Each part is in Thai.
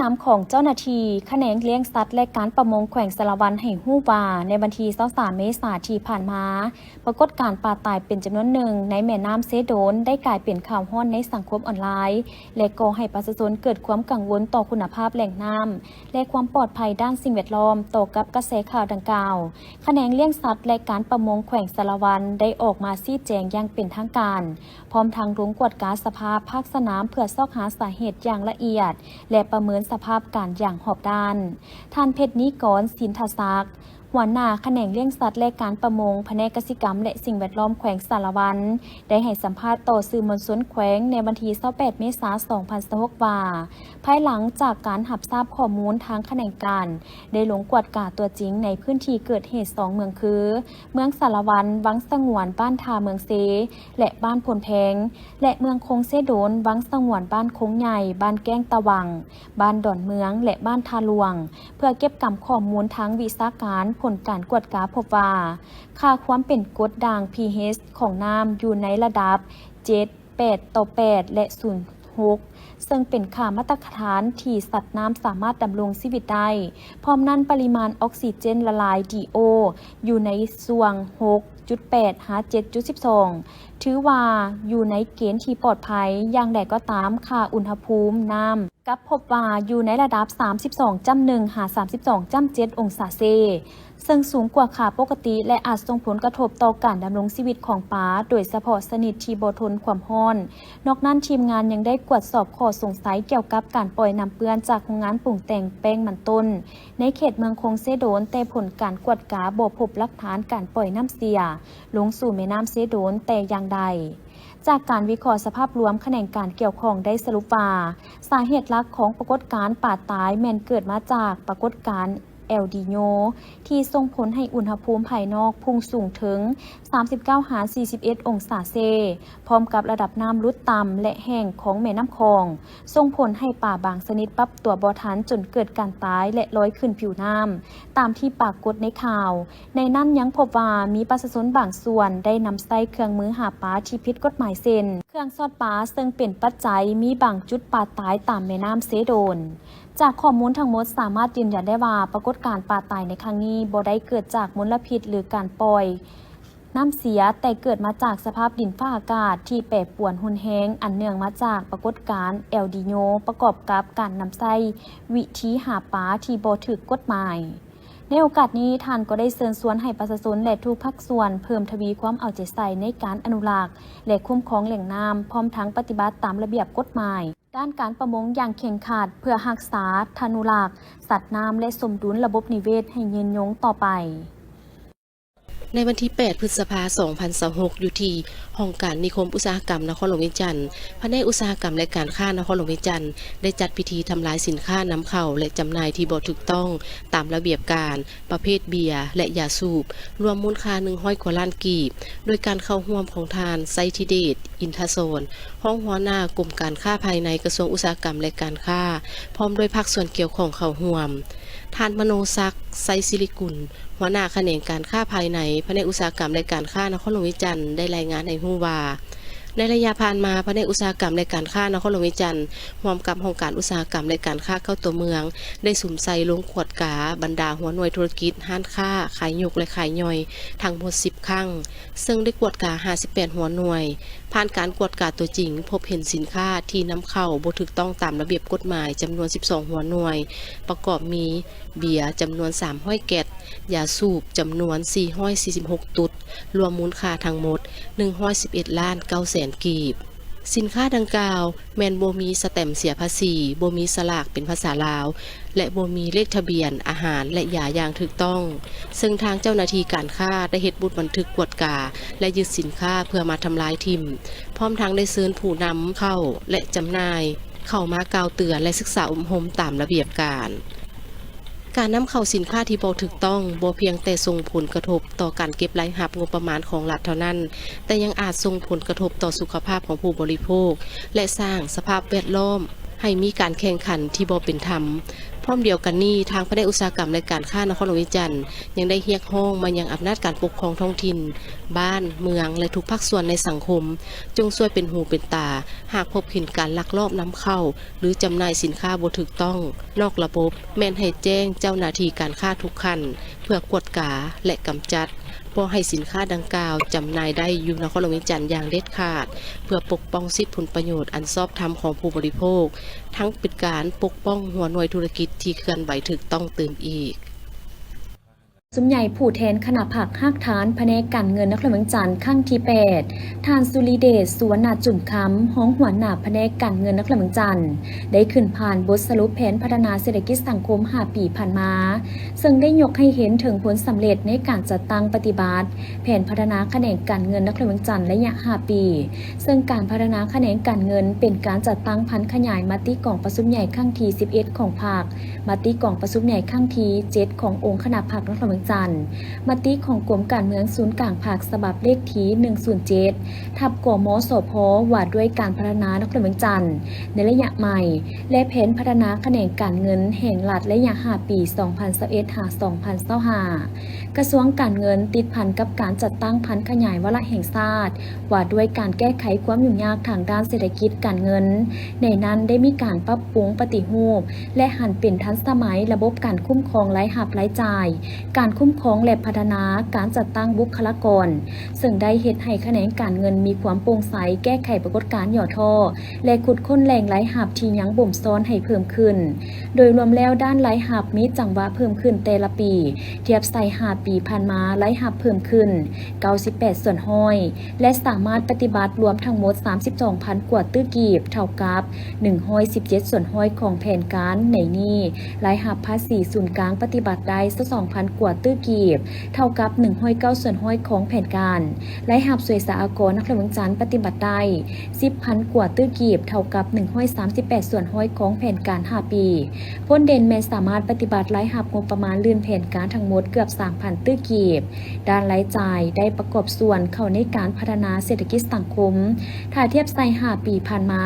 นำของเจ้าหน้าที่แขนงเลี้ยงสัตว์และการประมงแขวงสารวันให้ฮู้ว่าในวันที่23เมษายนที่ผ่านมาปรากฏการณ์ปลาตายเป็นจำนวนหนึ่งในแม่น้ำเซโดนได้กลายเป็นข่าวฮ้อนในสังคมออนไลน์และก่อให้ประชาชนเกิดความกังวลต่อคุณภาพแหล่งน้ำและความปลอดภัยด้านสิ่งแวดล้อมต่อกับกระแสข่าวดังกล่าวแขนงเลี้ยงสัตว์และการประมงแขวงสารวันได้ออกมาชี้แจงอย่างเป็นทางการพร้อมทางลงกวดการสภาพภาคสนามเพื่อซอกหาสาเหตุอย่างละเอียดและประเมินสภาพการอย่างหอบด้านท่านเพชรนิกรสินทศักดิ์หัวหน้าแขนงเลี้ยงสัตว์และการประมงแผนกเกษตรกรรมและสิ่งแวดล้อมแขวงสารวันได้ให้สัมภาษณ์ต่อสื่อมวลชนแขวงในวันที่28เมษายน2026ว่าภายหลังจากการหับทราบข้อมูลทางแขนงการได้ลงกวดกาตัวจริงในพื้นที่เกิดเหตุ2เมืองคือเมืองสารวันวังสงวนบ้านทาเมืองเซและบ้านพลแพงและเมืองคงเซโดนวังสงวนบ้านคงใหญ่บ้านแก้งตะวังบ้านดอนเมืองและบ้านทาหลวงเพื่อเก็บกำข้อมูลทางวิชาการผลการกวดกาพบว่าค่าความเป็นกรดด่าง pH ของน้ำอยู่ในระดับ 7 8 ต่อ 8 และ 0.6 ซึ่งเป็นค่ามาตรฐานที่สัตว์น้ำสามารถดำรงชีวิตได้พร้อมนั้นปริมาณออกซิเจนละลาย DO อยู่ในส่วง 6.8 หา 7.12 ถือว่าอยู่ในเกณฑ์ที่ปลอดภัยอย่างใดก็ตามค่าอุณหภูมิน้ำกับพบว่าอยู่ในระดับ 32.1 หา 32.7 องศาเซซึ่งสูงกว่าค่าปกติและอาจส่งผลกระทบต่อการดำรงชีวิตของปลาโดยเฉพาะชนิดที่บ่ทนความร้อนนอกนั้นทีมงานยังได้ตรวจสอบข้อสงสัยเกี่ยวกับการปล่อยน้ำเปื้อนจากโรงงานปรุงแต่งแป้งมันต้นในเขตเมืองคงเซโดนแต่ผลการกวดกาบ่พบหลักฐานการปล่อยน้ำเสียลงสู่แม่น้ำเซโดนแต่อย่างใดจากการวิเคราะห์สภาพรวมแขนงการเกี่ยวข้องได้สรุปว่าสาเหตุหลักของปรากฏการณ์ป่าตายแม่นเกิดมาจากปรากฏการณ์เอลนีโญที่ส่งผลให้อุณหภูมิภายนอกพุ่งสูงถึง 39 หา 41 องศาเซพร้อมกับระดับน้ำลดต่ำและแห้งของแม่น้ำคลองส่งผลให้ป่าบางชนิดปรับตัวบ่ทันจนเกิดการตายและลอยขึ้นผิวน้ำตามที่ปรากฏในข่าวในนั้นยังพบว่ามีประชาชนบางส่วนได้นำใส่เครื่องมือหาปลาที่ผิดกฎหมายเช่นเครื่องซอดปลาซึ่งเป็นปัจจัยมีบางจุดปลาตายตามแม่น้ำเซโดนจากข้อมูลทั้งหมดสามารถยืนยันได้ว่าปรากฏการณ์ปลาตายในครั้งนี้บ่ได้เกิดจากมลพิษหรือการปล่อยน้ำเสียแต่เกิดมาจากสภาพดินฟ้าอากาศที่แปรปรวนรุนแรงอันเนื่องมาจากปรากฏการณ์เอลนีโญประกอบกับการนำใช้วิธีหาปลาที่บ่ถูกกฎหมายในโอกาสนี้ท่านก็ได้เชิญชวนให้ประชาชนและทุกภาคส่วนเพิ่มทวีความเอาใจใส่ในการอนุรักษ์และคุ้มครองแหล่งน้ำพร้อมทั้งปฏิบัติตามระเบียบกฎหมายด้านการประมงอย่างเข่งขัดเพื่อรักษาธนุรักษ์สัตว์น้ำและสมดุลระบบนิเวศให้ยืนยงต่อไปในวันที่ 8 พฤษภาคม 2026 อยู่ที่ห้องการนิคมอุตสาหกรรมนครหลวงเวียงจันทร์แผนกอุตสาหกรรมและการค้านครหลวงเวียงจันทร์ได้จัดพิธีทำลายสินค้านำเข้าและจำหน่ายที่บ่ถูกต้องตามระเบียบการประเภทเบียร์และยาสูบรวมมูลค่า100 กว่าล้านกีบโดยการเข้าร่วมของทานไซทิเดชอินทโซนห้องหัวหน้ากรมการค้าภายในกระทรวงอุตสาหกรรมและการค้าพร้อมด้วยภาคส่วนเกี่ยวข้องเข้าร่วมท่านมโนศักดิ์ไซศิริกุลหัวหน้าแขนงการค้าภายในแผนกอุตสาหกรรมและการค้านครหลวงวิจันทร์ได้รายงานให้รู้ว่าในระยะผ่านมาแผนกอุตสาหกรรมและการค้านครหลวงวิจันทร์ร่วมกับองค์การอุตสาหกรรมและการค้าเข้าตัวเมืองได้สุ่มใส่ลงขวดกาบรรดาหัวหน่วยธุรกิจห้านค้าขายหยกและขายย่อยทั้งหมด10 ครั้งซึ่งได้กวดกา58หัวหน่วยผ่านการกวดกาตัวจริงพบเห็นสินค้าที่นำเข้าบ่ถูกต้องตามระเบียบกฎหมายจำนวน12หัวหน่วยประกอบมีเบียร์จำนวน300 แก๊สยาสูบจำนวน446 ตุดรวมมูลค่าทั้งหมด111 ล้าน 9 แสนกีบสินค้าดังกล่าวแมนบ่มีสแตมป์เสียภาษีบ่มีสลากเป็นภาษาลาวและบ่มีเลขทะเบียนอาหารและยาอย่างถูกต้องซึ่งทางเจ้าหน้าที่การค้าได้เฮ็ดบันทึกกวดกาและยึดสินค้าเพื่อมาทำลายทิ่มพร้อมทั้งได้เชิญผู้นำเข้าและจำหน่ายเข้ามากล่าวเตือนและศึกษาอบรมตามระเบียบการนำเข้าสินค้าที่บ่ถูกต้องบ่เพียงแต่ส่งผลกระทบต่อการเก็บรายรับงบประมาณของรัฐเท่านั้นแต่ยังอาจส่งผลกระทบต่อสุขภาพของผู้บริโภคและสร้างสภาพแวดล้อม ให้มีการแข่งขันที่บ่เป็นธรรมพร้อมเดียวกันนี้ทางแผนกอุตสาหกรรมและการค้านครหลวงวิจันทร์ยังได้เรียกร้องมายังอำนาจการปกครองท้องถิ่นบ้านเมืองและทุกภาคส่วนในสังคมจงช่วยเป็นหูเป็นตาหากพบเห็นการลักลอบนำเข้าหรือจำหน่ายสินค้าบ่ถูกต้องนอกระบบแม่นให้แจ้งเจ้าหน้าที่การค้าทุกขั้นเพื่อกวดกาและกำจัดบ่ให้สินค้าดังกล่าวจำหน่ายได้อยู่นครหลวงวิจันทร์อย่างเด็ดขาดเพื่อปกป้องสิทธิผลประโยชน์อันชอบธรรมของผู้บริโภคทั้งเป็นการปกป้องหัวหน่วยธุรกิจที่เคลื่อนไหวถูกต้องเติมอีก ซุ้มใหญ่ผู้แทนคณะผักหักฐานแผนกการเงินนครหลวงเวียงจันทร์ข้างที่8ทานสุริเดชสุวรรณจุ่มคำห้องหัวหน้าแผนกการเงินนครหลวงเวียงจันทร์ได้ขึ้นผ่านบทสรุปแผนพัฒนาเศรษฐกิจสังคม5 ปีผ่านมาซึ่งได้ยกให้เห็นถึงผลสำเร็จในการจัดตั้งปฏิบัติแผนพัฒนาแขนงการเงินนครหลวงเวียงจันทร์ระยะ5 ปีซึ่งการพัฒนาแขนงการเงินเป็นการจัดตั้งพันขยายมติกล่องประชุมใหญ่ข้างที่11ของภาคมติกล่องประชุมใหญ่ข้างที่7ขององค์คณะผักนครหลวงเวียงจันทร์มติของกรมการเมืองศูนย์กลางภาคฉบับเลขที่107ทับกมสพว่าด้วยการพัฒนานครหลวงเวียงจันทร์ในระยะใหม่และแผนพัฒนาแขนงการเงินแห่งรัฐระยะ5 ปี 2021-2025 กระทรวงการเงินติดพันกับการจัดตั้งพันขยายวาระแห่งชาติว่าด้วยการแก้ไขความยุ่งยากทางด้านเศรษฐกิจการเงินในนั้นได้มีการปรับปรุงปฏิรูปและหันเป็นทันสมัยระบบการคุ้มครองรายรับรายจ่ายการคุ้มครองและพัฒนาการจัดตั้งบุคลากรซึ่งได้เฮ็ดให้แขนงการเงินมีความโปร่งใสแก้ไขปรากฏการณ์ย่อท่อและขุดค้นแหล่งรายรับที่ยังบ่มซ้อนให้เพิ่มขึ้นโดยรวมแล้วด้านรายรับมีจังหวะเพิ่มขึ้นแต่ละปีเทียบใส่5 ปีผ่านมารายรับเพิ่มขึ้น98ส่วนห้อยและสามารถปฏิบัติรวมทั้งหมด 32,000 กว่าตื้อกีบเท่ากับ117ส่วนห้อยของแผนการในนี้รายรับภาษีศูนย์กลางปฏิบัติได้ 2,000 กว่าตื้อกีบเท่ากับ109ส่วนห้อยของแผนการรายรับสวยสหกรณ์นครหลวงจันทร์ปฏิบัติได้ 10,000 กว่าตื้อกีบเท่ากับ138ส่วนห้อยของแผนการ5 ปีพ้นเด่นแม้สามารถปฏิบัติรายรับงบประมาณลื่นแผนการทั้งหมดเกือบ 3,000 ตื้อกีบด้านรายจ่ายได้ประกอบส่วนเข้าในการพัฒนาเศรษฐกิจสังคมถ้าเทียบใส่5 ปีผ่านมา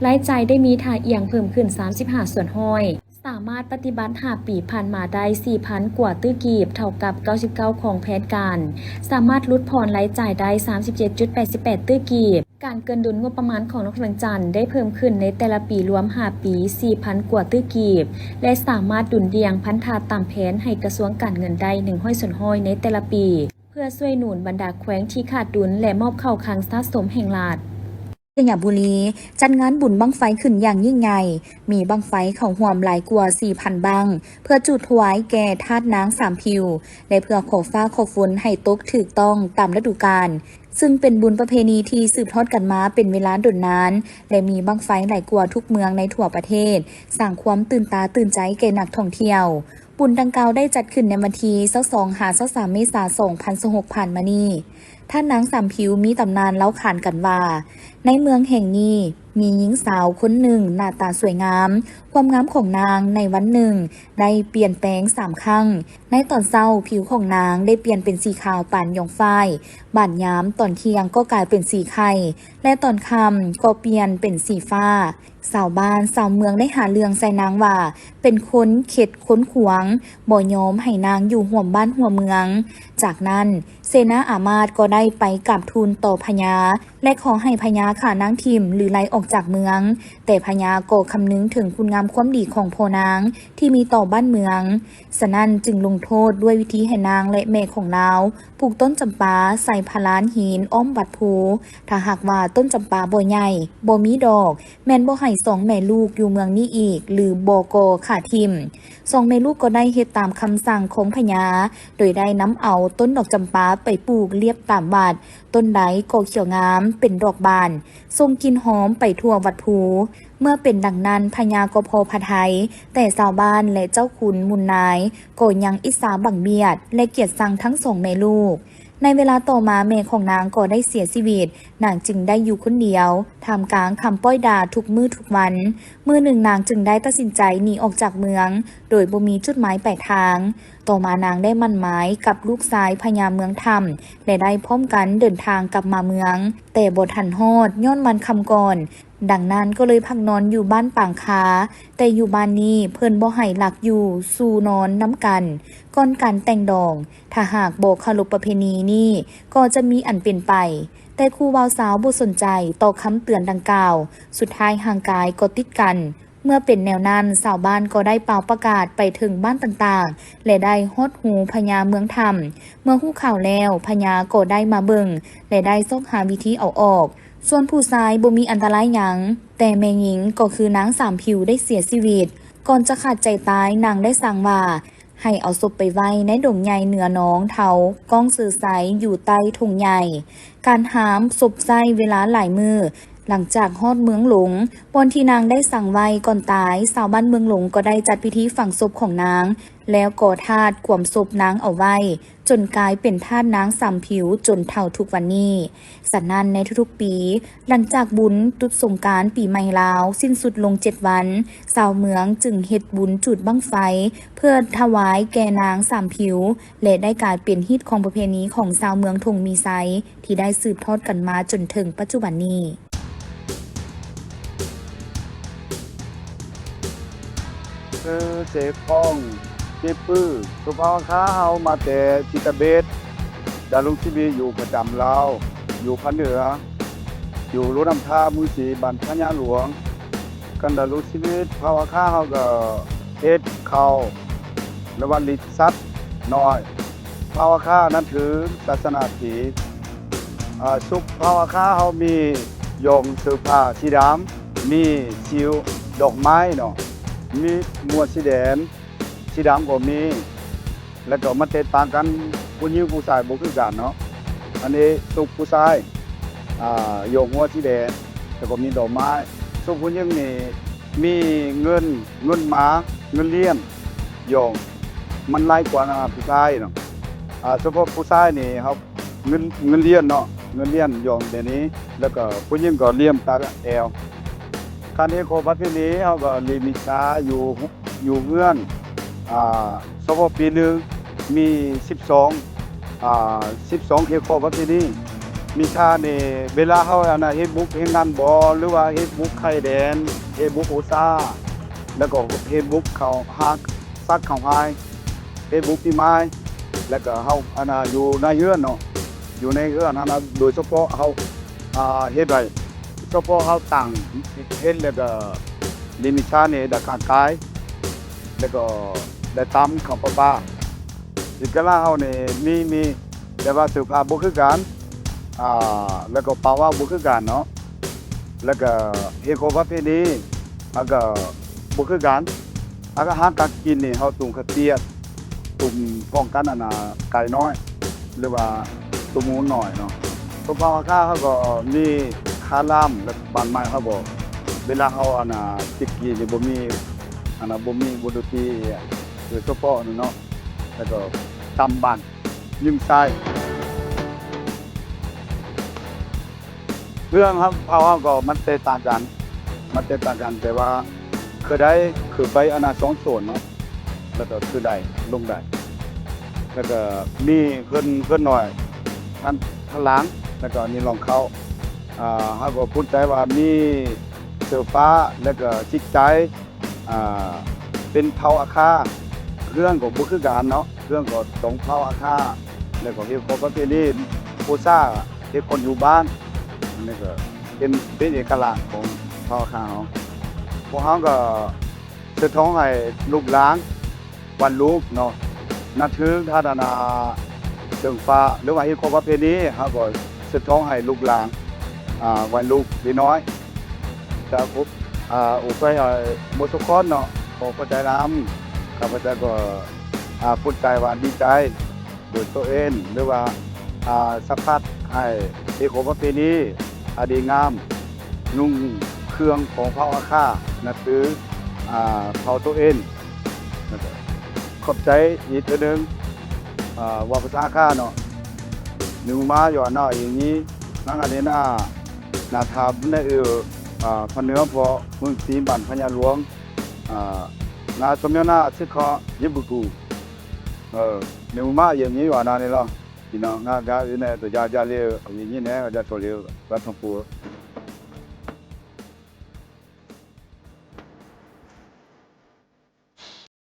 รายจ่ายได้มีท่าเอียงเพิ่มขึ้น35ส่วนห้อยสามารถปฏิบัติ5 ปีผ่านมาได้ 4,000 กว่าตื้อกีบเท่ากับ99ของแผนการสามารถลดผ่อนรายจ่ายได้ 37.88 ตื้อกีบการเกินดุลงบประมาณของนครหลวงจันทร์ได้เพิ่มขึ้นในแต่ละปีรวม5 ปี 4,000 กว่าตื้อกีบและสามารถดุลเดียงพันธาตามแผนให้กระทรวงการเงินได้100ส่วนห้อยในแต่ละปีเพื่อช่วยหนุนบรรดาแขวงที่ขาดดุลและมอบเข้าคลังสะสมแห่งรัฐสยามบุรีจัดงานบุญบั้งไฟขึ้นอย่างยิ่งใหญ่มีบั้งไฟเข้าร่วมหลายกว่า 4,000 บั้งเพื่อจุดถวายแก่ธาตุนางสามพิวและเพื่อขอฟ้าขอฝนให้ตกถูกต้องตามฤดูกาลซึ่งเป็นบุญประเพณีที่สืบทอดกันมาเป็นเวลาดนนานและมีบั้งไฟหลายกว่าทุกเมืองในทั่วประเทศสร้างความตื่นตาตื่นใจแก่นักท่องเที่ยวบุญดังกล่าวได้จัดขึ้นในวันที่22-23 เมษายน 2026 ผ่านมานี้ท่านนางสามพิวมีตำนานเล่าขานกันว่าในเมืองแห่งนี้มีหญิงสาวคนหนึ่งหน้าตาสวยงามความงามของนางในวันหนึ่งได้เปลี่ยนแปลง3 ครั้งในตอนเช้าผิวของนางได้เปลี่ยนเป็นสีขาวปานยองฝ้ายบ่ายยามตอนเที่ยงก็กลายเป็นสีไข่และตอนค่ำก็เปลี่ยนเป็นสีฟ้าสาวบ้านสาวเมืองได้หาเรื่องใส่นางว่าเป็นคนเข็ดค้นขวางบ่ยอมให้นางอยู่ห่วมบ้านหัวเมืองจากนั้นเสนาอามาตย์ก็ได้ไปกราบทูลต่อพญาและขอให้พญาฆ่านางทิมหรือไล่ออกจากเมืองแต่พญาก็คำนึงถึงคุณงามความดีของพ่อนางที่มีต่อบ้านเมืองฉะนั้นจึงลงโทษด้วยวิธีให้นางและแม่ของนางปลูกต้นจำปาใส่พลานหินอ้อมวัดภูถ้าหากว่าต้นจำปาบ่ใหญ่บ่มีดอกแม่นบ่ให้2 แม่ลูกอยู่เมืองนี้อีกหรือบ่ก็ขาทิม2 แม่ลูกก็ได้เฮ็ดตามคำสั่งของพญาโดยได้นำเอาต้นดอกจำปาไปปลูกเรียบตามวัดต้นใดก็เขียวงามเป็นดอกบานทรงกลิ่นหอมไปทั่ววัดภูเมื่อเป็นดังนั้นพญาก็พอพทัยแต่ชาวบ้านและเจ้าขุนมุนนายก็ยังอิสาบังเบียดและเกลียดชังทั้ง2 แม่ลูกในเวลาต่อมาแม่ของนางก็ได้เสียชีวิตนางจึงได้อยู่คนเดียวท่ามกลางคำป้อยด่าทุกมื้อทุกวันมื้อหนึ่งนางจึงได้ตัดสินใจหนีออกจากเมืองโดยบ่มีจุดหมายปลายทางต่อมานางได้มั่นหมายกับลูกชายพญาเมืองธรรมและได้พร้อมกันเดินทางกลับมาเมืองแต่บ่ทันฮอดย้อนวันคำก่อน ดังนั้นก็เลยพักนอนอยู่บ้านปางคาแต่อยู่บ้านนี้เพิ่นบ่ให้หลักอยู่สู่นอนน้ำกันก่อนการแต่งดองถ้าหากบ่เคารพประเพณีนี้ก็จะมีอันเป็นไปแต่ครูบ่าวสาวบ่สนใจต่อคำเตือนดังกล่าวสุดท้ายห่างกายก็ติดกันเมื่อเป็นแนวนั้นชาวบ้านก็ได้เป่าประกาศไปถึงบ้านต่างๆและได้ฮอดหูพญาเมืองธรรมเมื่อฮู้ข่าวแล้วพญาก็ได้มาเบิ่งและได้ซอกหาวิธีเอาออกส่วนผู้ชายบ่มีอันตรายหยังแต่แม่หญิงก็คือนางสามผิวได้เสียชีวิตก่อนจะขาดใจตายนางได้สั่งว่าให้เอาศพไปไว้ในดงใหญ่เหนือหนองเถาก้องสื่อใสอยู่ใต้ทุ่งใหญ่การหามศพใส่เวลาหลายมือหลังจากฮอดเมืองหลงบนที่นางได้สั่งไว้ก่อนตายชาวบ้านเมืองหลงก็ได้จัดพิธีฝังศพของนางแล้วก่อธาตุกวมศพนางเอาไว้จนกลายเป็นธาตุนางสามผิวจนเท่าทุกวันนี้สันนั้นในทุกๆปีหลังจากบุญตรุษสงกรานต์ปีใหม่ลาวสิ้นสุดลง7 วันชาวเมืองจึงเฮ็ดบุญจุดบั้งไฟเพื่อถวายแก่นางสามผิวและได้กลายเป็นฮิตของประเพณีของชาวเมืองทงมีไซที่ได้สืบทอดกันมาจนถึงปัจจุบันนี้คือเสกป้องเจ็บปื้อสุภาพค้าเฮามาแต่ทิตาเบตดารุงชีวีอยู่ประจำลาวอยู่ภาคเหนืออยู่รู้นำท่ามือสีบันพญาหลวงกันดารุงชีวิตภาวะค้าเฮาก็เฮ็ดเข้าระวันลิสัตน้อยภาวะค้านั้นถือศาสนาผีสุขภาวะค้าเฮามีโยงเสื้อผ้าสีดำมีชิวดอกไม้เนาะมีหมวดสีแดงสีดำก็มีแล้วก็มันแตกต่างกันผู้หญิงผู้ชายบ่คือกันเนาะอันนี้สุขผู้ชายโยกหัวสีแดงแล้วก็มีดอกไม้สุขผู้หญิงนี่มีเงินหมาเงินเลี้ยงโยงมันหลายกว่าผู้ชายเนาะเฉพาะผู้ชายนี่ครับเงินเลี้ยงเนาะเงินเลี้ยงโยงแบบนี้แล้วก็ผู้หญิงก็เลี้ยงตาแอวการนี้โคประเพณีเฮาก็ลิมิตาอยู่เฮือนเฉพาะปีนึงมี12เขตโคประเพณีมีค่านี่เวลาเฮาเฮ็ดบุกเฮ็ดงานบ่หรือว่าเฮ็ดบุกไข่แดนเฮ็ดบุกโอซาแล้วก็เฮ็ดบุกข้าวฮักซักข้าวหายเฮ็ดบุกปีไม้แล้วก็เฮาอยู่ในเฮือนเนาะอยู่ในเฮือนโดยเฉพาะเฮาเฮ็ดไว้เฉพาะเฮาตั้งเฮ็ดแล้วก็ลิมิตานี่ได้การกายแล้วก็ได้ตามข้าวปลาสิกะลาเฮานี่มีแต่ว่าสุภาพบ่คือกันแล้วก็ภาวะบ่คือกันเนาะแล้วก็เฮ็ดของประเพณีก็บ่คือกันอาหารการกินนี่เฮาตุงกระเตียดตุ่มป้องกันไก่น้อยหรือว่าตุ่มหมูน้อยเนาะสุภาพค้าเฮาก็มีคาล่ามและบานไม้เขาบอกเวลาเฮาติดกีนี่บ่มีบ่ดนตรีโดยเฉพาะเนาะแล้วก็ตำบ้านยิงทรายเรื่องครับภาวะก็มันแตกต่างกันแต่ว่าคือไป2 โซนเนาะแล้วก็คือได้ลงได้แล้วก็มีเพิ่นหน่อยอันทางหลังแล้วก็นี่ลองเข้าเฮาก็พูดใจว่ามีเสื้อฟ้าแล้วก็จิตใจเป็นเผาอาคาเรื่องของบ่คือกันเนาะเรื่องก็ต้องเผาอาคาแล้วก็เฮ็ดของประเพณีผู้ซ่าเฮ็ดคนอยู่บ้านนี่ก็เป็นเอกลักษณ์ของเผาอาคาเฮาพวกเฮาก็สะท้อนให้ลูกหลานวันลูกเนาะนับถือท่านเรื่องฟ้าหรือว่าเฮ็ดของประเพณีเฮาก็สะท้อนให้ลูกหลานวันลูกดีน้อยจะพบอุปยมสุขอนเนาะขอพระใจน้ำข้าพเจ้าก็พูดใจว่าดีใจโดยตัวเองหรือว่าสักพัดให้เอกประเพณีดีงามนุ่งเครื่องของเผ่าอาคานับถือเผ่าตัวเองขอบใจอีกทีนึงว่าภาษาอาคาเนาะหนึ่งมาอยู่เนาะอย่างนี้นั่งอันนี้นาทาบนั่นพเนื้อพอเมืองสีบันพญาหลวงนาสมยนาสิขอยิบุกูหนึ่งมาอย่างนี้ว่านานี่ล่ะพี่น้องงานการนี่ตัวจาเลี้ยอย่างนี้เนี่ยจะโทรเลี้ยวัดทองปู